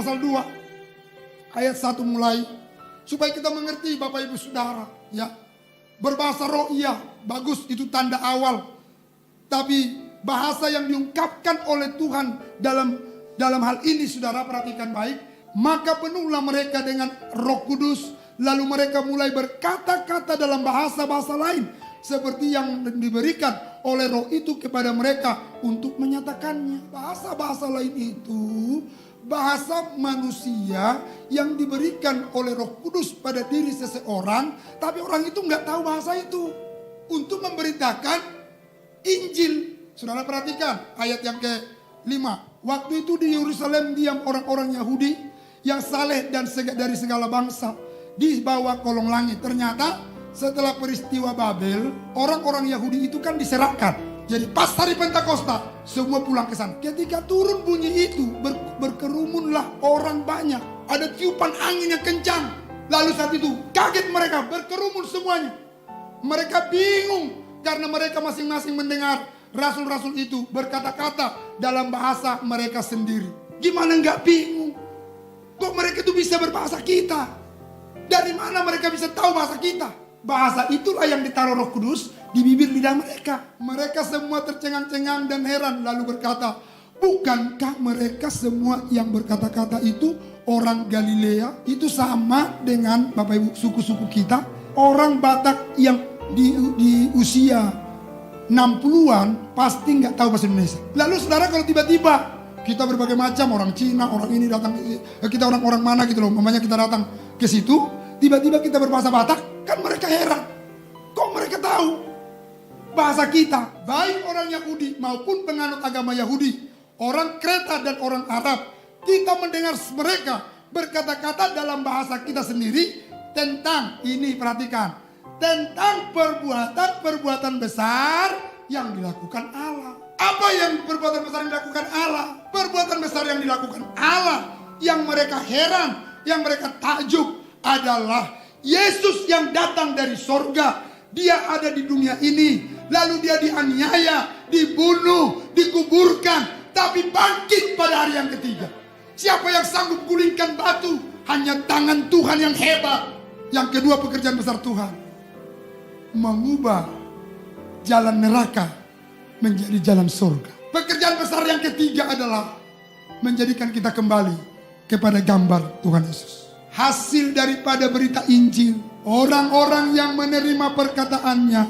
pasal 2 ayat 1 mulai, supaya kita mengerti Bapak Ibu Saudara, ya. Berbahasa roh iya, bagus, itu tanda awal. Tapi bahasa yang diungkapkan oleh Tuhan dalam hal ini, Saudara perhatikan baik. Maka penuhlah mereka dengan Roh Kudus, lalu mereka mulai berkata-kata dalam bahasa-bahasa lain, seperti yang diberikan oleh Roh itu kepada mereka untuk menyatakannya. Bahasa-bahasa lain itu bahasa manusia yang diberikan oleh Roh Kudus pada diri seseorang, tapi orang itu nggak tahu bahasa itu untuk memberitakan Injil. Saudara perhatikan ayat yang ke-5. Waktu itu di Yerusalem diam orang-orang Yahudi yang saleh dan dari segala bangsa di bawah kolong langit. Ternyata setelah peristiwa Babel, orang-orang Yahudi itu kan diserahkan. Jadi pas hari Pentakosta, semua pulang ke sana. Ketika turun bunyi itu, berkerumunlah orang banyak. Ada tiupan angin yang kencang. Lalu saat itu kaget mereka, berkerumun semuanya. Mereka bingung karena mereka masing-masing mendengar rasul-rasul itu berkata-kata dalam bahasa mereka sendiri. Gimana nggak bingung? Kok mereka itu bisa berbahasa kita? Dari mana mereka bisa tahu bahasa kita? Bahasa itulah yang ditaruh Roh Kudus di bibir lidah mereka. Mereka semua tercengang-cengang dan heran, lalu berkata, bukankah mereka semua yang berkata-kata itu orang Galilea? Itu sama dengan Bapak Ibu suku-suku kita, orang Batak yang di usia 60-an pasti nggak tahu bahasa Indonesia. Lalu saudara, kalau tiba-tiba kita berbagai macam, orang Cina, orang ini datang, kita orang-orang mana gitu loh, mamanya kita datang ke situ, tiba-tiba kita berbahasa Batak, kan mereka heran. Kok mereka tahu bahasa kita? Baik orang Yahudi maupun penganut agama Yahudi, orang Kreta dan orang Arab, kita mendengar mereka berkata-kata dalam bahasa kita sendiri tentang, ini perhatikan, tentang perbuatan-perbuatan besar yang dilakukan Allah. Apa yang perbuatan besar yang dilakukan Allah? Perbuatan besar yang dilakukan Allah, yang mereka heran, yang mereka takjub adalah Yesus yang datang dari sorga. Dia ada di dunia ini, lalu dia dianiaya, dibunuh, dikuburkan, tapi bangkit pada hari yang ketiga. Siapa yang sanggup gulingkan batu? Hanya tangan Tuhan yang hebat. Yang kedua, pekerjaan besar Tuhan, mengubah jalan neraka menjadi jalan surga. Pekerjaan besar yang ketiga adalah menjadikan kita kembali kepada gambar Tuhan Yesus. Hasil daripada berita Injil, orang-orang yang menerima perkataannya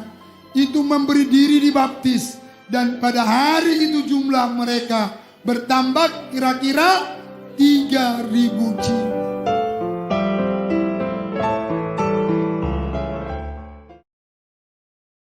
itu memberi diri dibaptis, dan pada hari itu jumlah mereka bertambah kira-kira 3.000 jiwa.